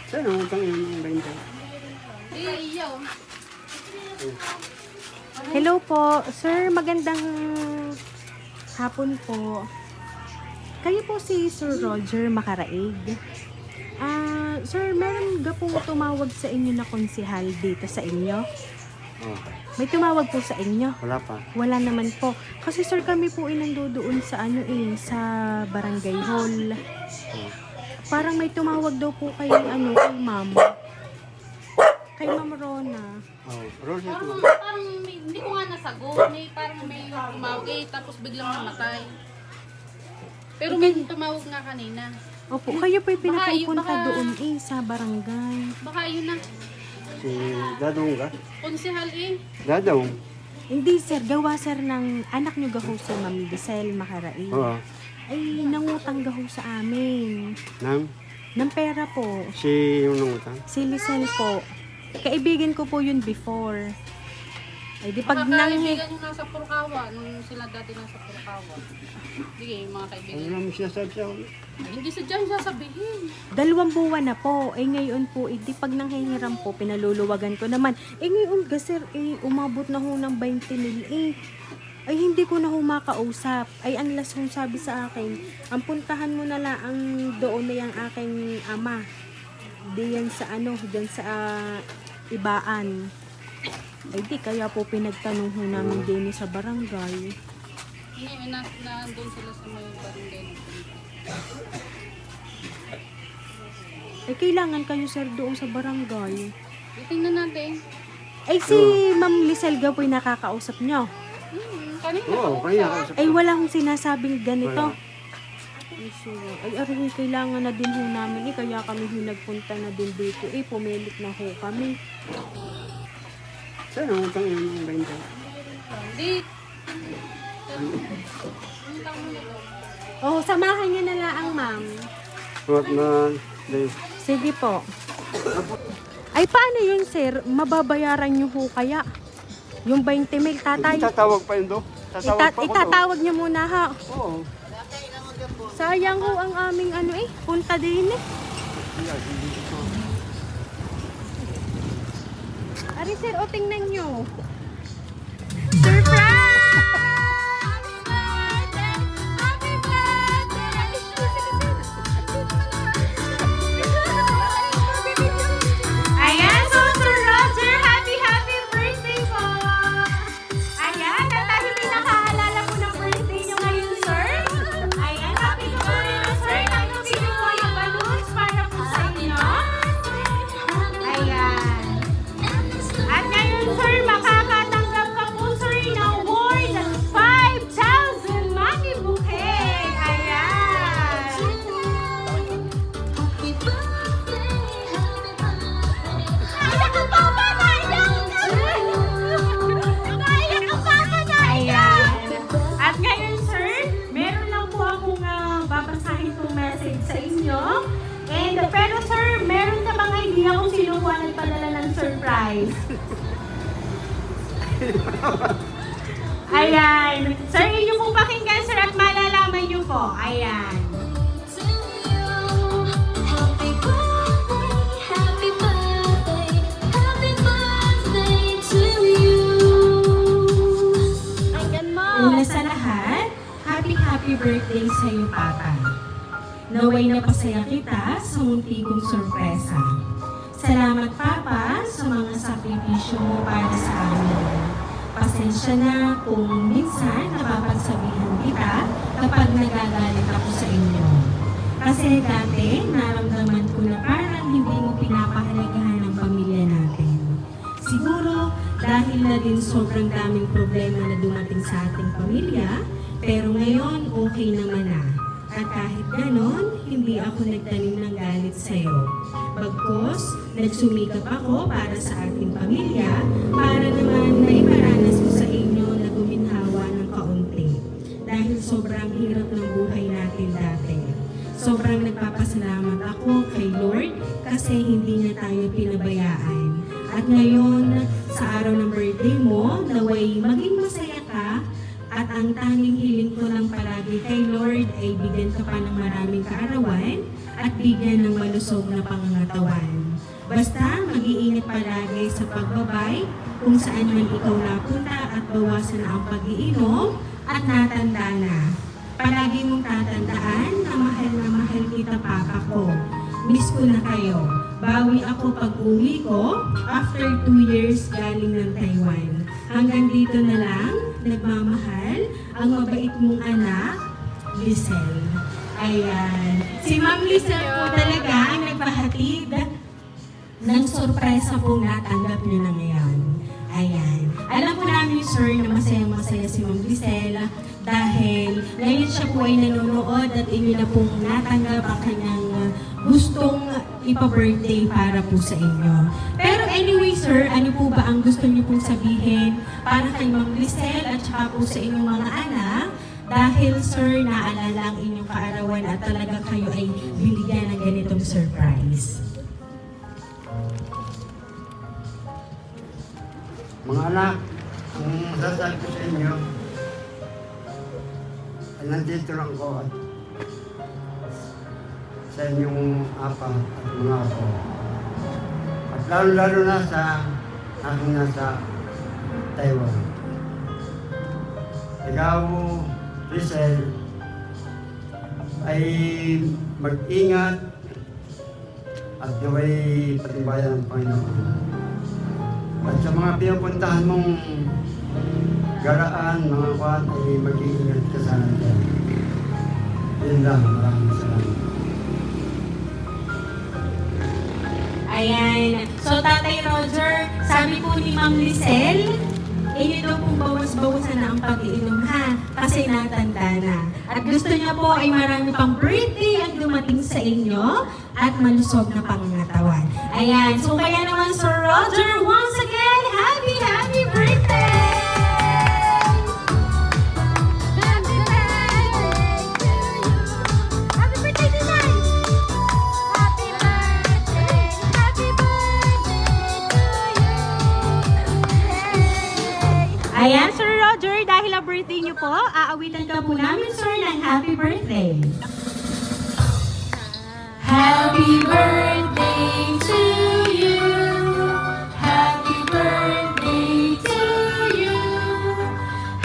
Saan ang utang yun ang 20? Iyo. Hello po. Sir, magandang hapon po. Kayo po si Sir Roger Macaraig. Sir, meron ga pong tumawag sa inyo na konsehal dito sa inyo? Oh, May tumawag po sa inyo? wala pa. Wala naman po. Kasi sir, kami po inandoon sa sa barangay hall. Oh. Parang may tumawag daw po kay kay ma'am. Kay Ma'am Rona. Oh, Rosie ito. Parang hindi ko nga nasagot. Parang may tumawag tapos biglang namatay. Pero may tumawag nga kanina. Opo, kayo po pinapupunta baka- doon sa barangay. Baka yun na. Si Dadong ka? Konsehal Dadong? Hindi sir, gawa sir ng anak nyo gaho si Ma'am Giselle Macaraig. Oo. Ay, nangutang gaho sa amin. Nang? Ng pera po. Si yung nangutang? Si Lisel po. Kaibigan ko po yun before. Ay, di pag nang... kaibigan yung nasa Purkawa. Nung sila dati nasa Purkawa. Sige, yung mga kaibigan. Ano naman siya sabi siya? Ay, hindi sa dyan sasabihin. 2 buwan na po. Ngayon po, di pag nanghihiram po, pinaluluwagan ko naman. Ngayon, sir, umabot na ho ng 20,000 Ay, hindi ko na ho makausap. Ay, ang last hong sabi sa akin, ang puntahan mo na lang doon na yung aking ama. Diyan sa diyan sa Ibaan. Ay, di, kaya po pinagtanong ho namin din sa barangay. Hindi, nandun sila sa may barangay. Ay, kailangan kayo, sir, doon sa barangay. Tingnan natin. Ay, si Ma'am Liselga po'y nakakausap nyo. Kanina. Oo, kaya ako. Ay, wala akong sinasabing ganito. Wala. Ay, sure. Ay, aray, kailangan na din ho namin. Kaya kami nagpunta na din dito. Pumilit na ho kami. Saan ang utang yun ang 20? Hindi. Oh, samahan niyo na lang, ma'am. What na? Sige po. Ay, paano yun, sir? Mababayaran niyo ho kaya? Yung 20,000 tatay. Tatawag pa yun do? Tatawag pa ako do? Itatawag niyo muna ha. Oo. Sayang ho ang aming punta din Ari sir, tingnan nyo. Surprise! Happy birthday! Ayan, so Sir Roger, happy birthday po! Ayan, at dahil pinakaalala po ng birthday nyo ngayon, sir. Ayan, happy birthday, sir. Nagpili ko yung balloons para po sa inyo. Ayan. At ngayon, sir, makakatanggap ka po, sir, ng award 5,000 money bouquet. Ayan. Naiyak ang papa! Ayan. At ngayon, sir, meron lang po akong babasahin pong message sa inyo. Pero, sir, meron ka bang idea kung sino po ang nagpadala ng surprise? Ayan. Sir, inyo pong pakinggan, sir, at malalaman nyo po. Ayan. Una sa lahat, happy birthday sa iyo, Papa. Naway na pasaya kita sa munti kong sorpresa. Salamat, Papa, sa mga sakripisyo mo para sa amin. Pasensya na kung minsan napapagsabihan kita kapag nagagalit ako sa inyo. Kasi dati, naramdaman ko na parang hindi mo pinapahalagahan ang pamilya natin. Siguro, dahil na din sobrang daming problema na dumating sa ating pamilya, pero ngayon okay naman na. At kahit ganon, hindi ako nagtanim ng galit sa'yo. Bagkus, nagsumikap ako para sa ating pamilya, para naman maiparanas ko sa inyo na guminhawa ng kaunti. Dahil sobrang hirap ng buhay natin dati. Sobrang nagpapasalamat ako kay Lord kasi hindi niya tayo pinabayaan. At ngayon, sa araw ng birthday mo, naway maging masaya ka. At ang tanging hiling ko lang palagi kay Lord ay bigyan ka pa ng maraming kaarawan at bigyan ng malusog na pangangatawan. Basta mag-iingat palagi sa pagbabay kung saan man ikaw napunta at bawasan na ang pag-iinom at natanda na. Palagi mong tatandaan na mahal kita papa ko. Miss ko na kayo. Bawi ako pag uwi ko after 2 years galing ng Taiwan. Hanggang dito na lang, nagmamahal ang mabait mong anak, Lisel. Ayan. Si Ma'am Lisel po talaga ang nagpahatid ng sorpresa pong natanggap niyo na ngayon. Ayan. Alam po namin, sir, na masaya-masaya si Ma'am Lisel dahil ngayon siya po ay nanonood at inyo na pong natanggap ang kanyang gustong ipa-birthday para po sa inyo. Pero anyway, sir, ano po ba ang gusto niyo pong sabihin para kay Ma'am Lisel at saka po sa inyong mga anak? Dahil, sir, naalala ang inyong kaarawan at talaga kayo ay binigyan ng ganitong surprise. Mga anak, ang masasabi ko sa inyo, ay nandito lang ko at sa inyong apa at mga apo. At lalo-lalo na sa aking nasa Taiwan. Ikaw, Lisel, ay mag-ingat at naway patibayan ng Panginoon. At sa mga pinupuntahan mong garaan, mga kwan, ay mag-iingat ka sana dyan. Yun lang, maraming salamat. Ayan. So, Tatay Roger, sabi po ni Ma'am Lisel, inyo daw pong bawas-bawasan na ang pag-iinom ha, kasi natanda na. At gusto niya po ay marami pang birthday ang dumating sa inyo at malusog na pangangatawan. Ayan. So, kaya naman, Sir Roger, once again, happy birthday! Ayan, Sir Roger, dahil ang birthday niyo po, aawitan ka po namin, sir, ng happy birthday. Happy birthday to you. Happy birthday to you.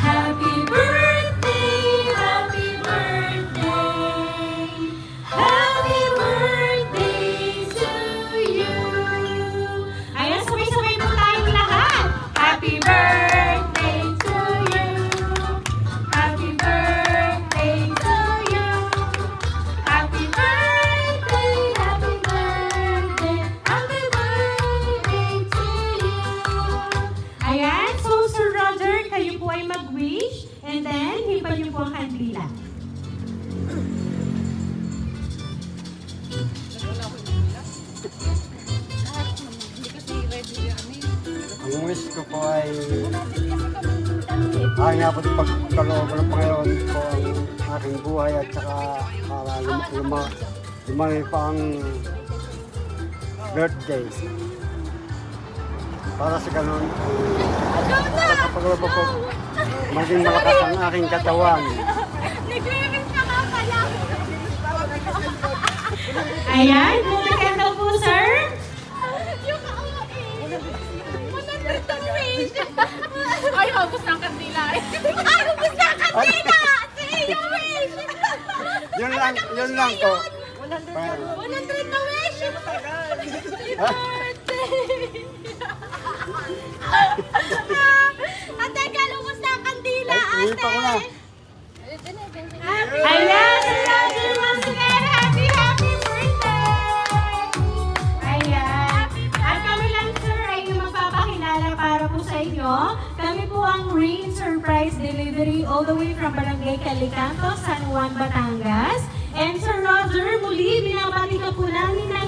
Happy birthday, happy birthday. Happy birthday to you. Ayan, sabay-sabay po tayong lahat. Happy birthday to you. Happy birthday to you. Happy birthday, happy birthday, happy birthday to you. Ayan, so Sir Roger, kayo po ay mag-wish and then hipan niyo po ang kandila. Ang wish ko po ay nga po pagkaloob ng Panginoon ko ang aking buhay at saka para lumaki pa ang birthday. Para sa ganun, kapag po maging malakas ang aking katawan. Nag-review ka nga pala. Ayan, kung maganda po, sir. Yung wish. Ay, mabos ng kandila. Ay, mabos ng kandila! Sige, yung wish! Yun lang po. 100 na wish! Happy birthday! Ate, kalumos na ang kandila, Uwi pa ko na. Ayan, Sir Roger, once again, happy birthday! Ayan. At kami lang, sir, ay magpapakilala para po sa inyo. Kami po ang Rain Surprise Delivery all the way from Barangay Calicanto, San Juan, Batangas. And Sir Roger, muli binabati ka po namin na